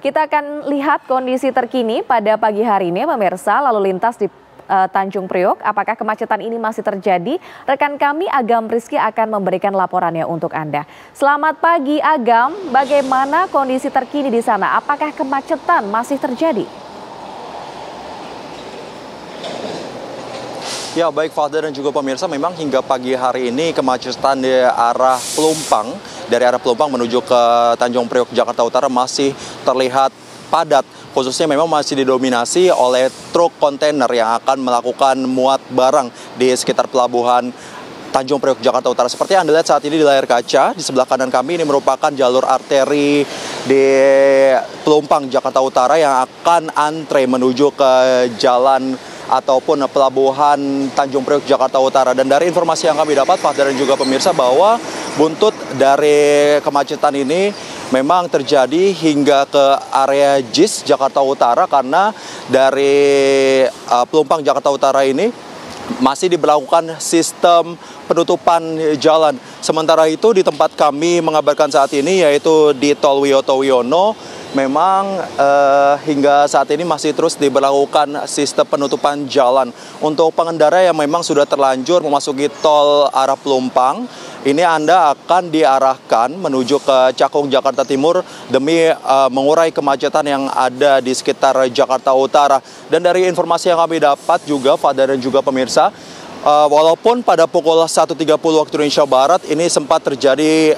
Kita akan lihat kondisi terkini pada pagi hari ini, pemirsa, lalu lintas di Tanjung Priok. Apakah kemacetan ini masih terjadi? Rekan kami Agam Rizky akan memberikan laporannya untuk Anda. Selamat pagi Agam, bagaimana kondisi terkini di sana? Apakah kemacetan masih terjadi? Ya baik Fadha dan juga pemirsa, memang hingga pagi hari ini kemacetan dari arah Pelumpang menuju ke Tanjung Priok Jakarta Utara masih terlihat padat. Khususnya memang masih didominasi oleh truk kontainer yang akan melakukan muat barang di sekitar pelabuhan Tanjung Priok Jakarta Utara. Seperti yang Anda lihat saat ini di layar kaca, di sebelah kanan kami ini merupakan jalur arteri di Pelumpang Jakarta Utara yang akan antre menuju ke jalan ataupun pelabuhan Tanjung Priok Jakarta Utara. Dan dari informasi yang kami dapat, Fadha dan juga pemirsa, bahwa buntut dari kemacetan ini memang terjadi hingga ke area JIS Jakarta Utara, karena dari Pelumpang Jakarta Utara ini masih diberlakukan sistem penutupan jalan. Sementara itu di tempat kami mengabarkan saat ini, yaitu di Tol Wiyoto Wiono, memang hingga saat ini masih terus diberlakukan sistem penutupan jalan. Untuk pengendara yang memang sudah terlanjur memasuki tol arah Pelumpang, ini Anda akan diarahkan menuju ke Cakung, Jakarta Timur demi mengurai kemacetan yang ada di sekitar Jakarta Utara. Dan dari informasi yang kami dapat juga, Fadha dan juga pemirsa, walaupun pada pukul 1.30 waktu Indonesia Barat ini sempat terjadi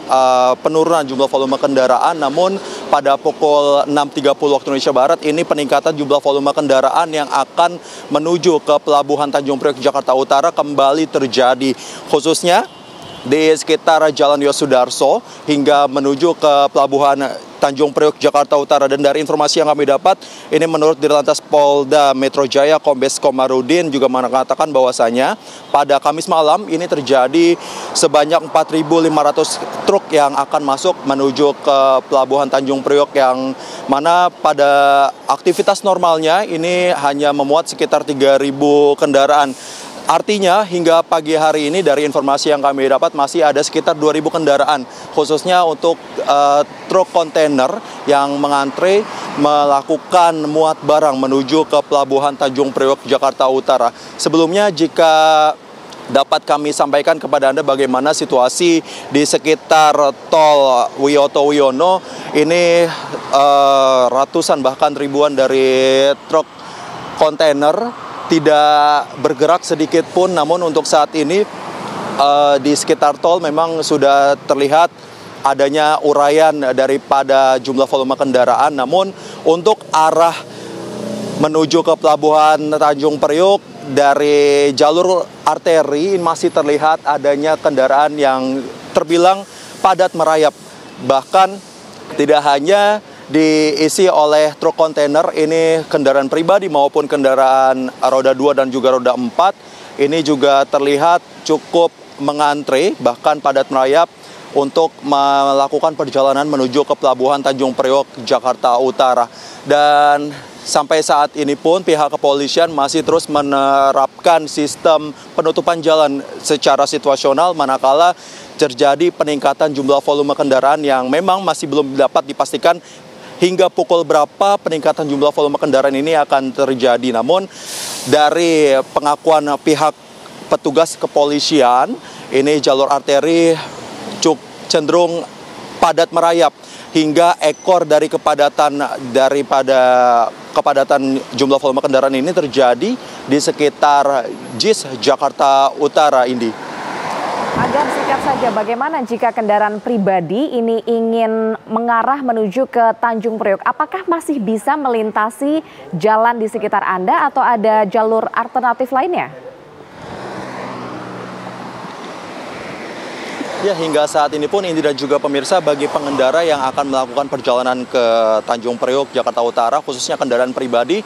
penurunan jumlah volume kendaraan, namun pada pukul 6.30 waktu Indonesia Barat ini peningkatan jumlah volume kendaraan yang akan menuju ke pelabuhan Tanjung Priok Jakarta Utara kembali terjadi, khususnya di sekitar Jalan Yosudarso hingga menuju ke pelabuhan Tanjung Priok Jakarta Utara. Dan dari informasi yang kami dapat, ini menurut Dirlantas Polda Metro Jaya Kombes Komarudin juga mengatakan bahwasanya pada Kamis malam ini terjadi sebanyak 4.500 truk yang akan masuk menuju ke pelabuhan Tanjung Priok, yang mana pada aktivitas normalnya ini hanya memuat sekitar 3.000 kendaraan. Artinya hingga pagi hari ini dari informasi yang kami dapat masih ada sekitar 2.000 kendaraan, khususnya untuk truk kontainer yang mengantre melakukan muat barang menuju ke pelabuhan Tanjung Priok Jakarta Utara. Sebelumnya, jika dapat kami sampaikan kepada Anda bagaimana situasi di sekitar tol Wiyoto Wiono, ini ratusan bahkan ribuan dari truk kontainer tidak bergerak sedikit pun. Namun untuk saat ini di sekitar tol memang sudah terlihat adanya uraian daripada jumlah volume kendaraan. Namun untuk arah menuju ke pelabuhan Tanjung Priok dari jalur arteri masih terlihat adanya kendaraan yang terbilang padat merayap. Bahkan tidak hanya diisi oleh truk kontainer, ini kendaraan pribadi maupun kendaraan roda 2 dan juga roda 4 ini juga terlihat cukup mengantre, bahkan padat merayap untuk melakukan perjalanan menuju ke pelabuhan Tanjung Priok Jakarta Utara. Dan sampai saat ini pun pihak kepolisian masih terus menerapkan sistem penutupan jalan secara situasional, manakala terjadi peningkatan jumlah volume kendaraan yang memang masih belum dapat dipastikan hingga pukul berapa peningkatan jumlah volume kendaraan ini akan terjadi. Namun dari pengakuan pihak petugas kepolisian, ini jalur arteri cenderung padat merayap hingga ekor dari kepadatan jumlah volume kendaraan ini terjadi di sekitar JIS Jakarta Utara, Indi. Agam, singkat saja, bagaimana jika kendaraan pribadi ini ingin mengarah menuju ke Tanjung Priok? Apakah masih bisa melintasi jalan di sekitar Anda atau ada jalur alternatif lainnya? Ya, hingga saat ini pun Indi dan juga pemirsa, bagi pengendara yang akan melakukan perjalanan ke Tanjung Priok Jakarta Utara, khususnya kendaraan pribadi,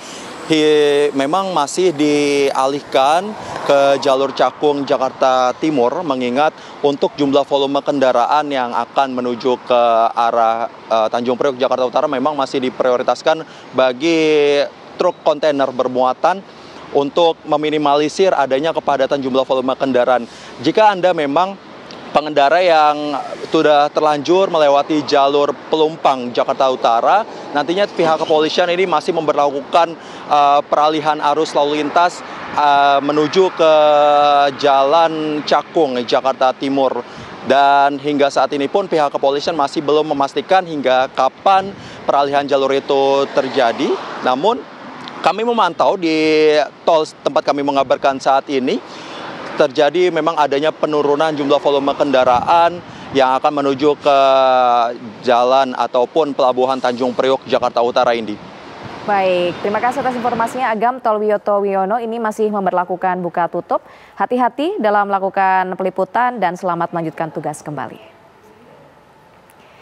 memang masih dialihkan ke jalur Cakung Jakarta Timur, mengingat untuk jumlah volume kendaraan yang akan menuju ke arah Tanjung Priok Jakarta Utara memang masih diprioritaskan bagi truk kontainer bermuatan untuk meminimalisir adanya kepadatan jumlah volume kendaraan. Jika Anda memang pengendara yang sudah terlanjur melewati jalur Pelumpang Jakarta Utara, nantinya pihak kepolisian ini masih memberlakukan peralihan arus lalu lintas menuju ke Jalan Cakung, Jakarta Timur. Dan hingga saat ini pun pihak kepolisian masih belum memastikan hingga kapan peralihan jalur itu terjadi. Namun kami memantau di tol tempat kami mengabarkan saat ini terjadi memang adanya penurunan jumlah volume kendaraan yang akan menuju ke jalan ataupun pelabuhan Tanjung Priok, Jakarta Utara, Indi. Baik, terima kasih atas informasinya Agam. Tol Wiyoto Wiono ini masih memberlakukan buka tutup. Hati-hati dalam melakukan peliputan dan selamat melanjutkan tugas kembali.